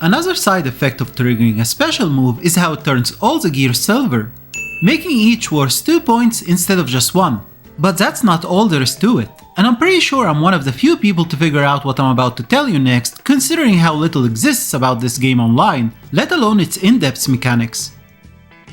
Another side effect of triggering a special move is how it turns all the gears silver, making each worth 2 points instead of just 1. But that's not all there is to it, and I'm pretty sure I'm one of the few people to figure out what I'm about to tell you next, considering how little exists about this game online, let alone its in-depth mechanics.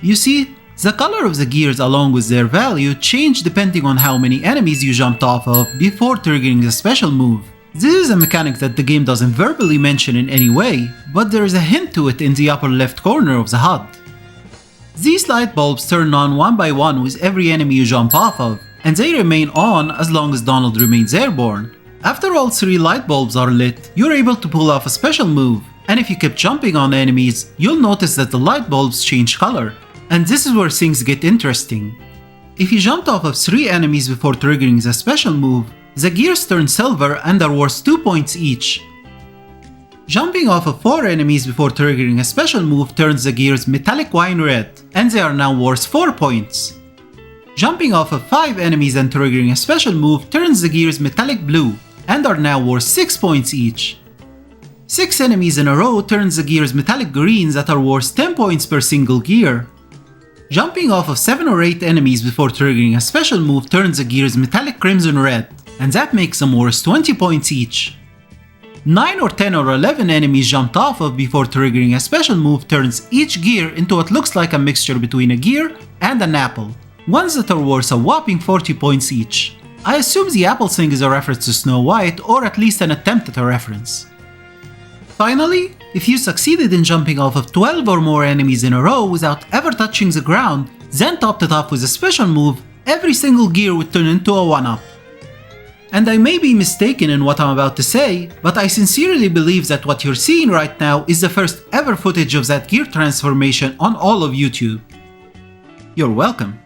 You see, the color of the gears along with their value change depending on how many enemies you jumped off of before triggering the special move. This is a mechanic that the game doesn't verbally mention in any way, but there is a hint to it in the upper left corner of the HUD. These light bulbs turn on one by one with every enemy you jump off of, and they remain on as long as Donald remains airborne. After all 3 light bulbs are lit, you're able to pull off a special move, and if you keep jumping on enemies, you'll notice that the light bulbs change color, and this is where things get interesting. If you jumped off of 3 enemies before triggering the special move, the gears turn silver and are worth 2 points each. Jumping off of 4 enemies before triggering a special move turns the gears metallic wine red, and they are now worth 4 points. Jumping off of 5 enemies and triggering a special move turns the gears metallic blue, and are now worth 6 points each. 6 enemies in a row turns the gears metallic greens that are worth 10 points per single gear. Jumping off of 7 or 8 enemies before triggering a special move turns the gears metallic crimson red, and that makes them worth 20 points each. 9 or 10 or 11 enemies jumped off of before triggering a special move turns each gear into what looks like a mixture between a gear and an apple, ones that are worth a whopping 40 points each. I assume the apple thing is a reference to Snow White, or at least an attempt at a reference. Finally, if you succeeded in jumping off of 12 or more enemies in a row without ever touching the ground, then topped it off with a special move, every single gear would turn into a 1-up. And I may be mistaken in what I'm about to say, but I sincerely believe that what you're seeing right now is the first ever footage of that gear transformation on all of YouTube. You're welcome.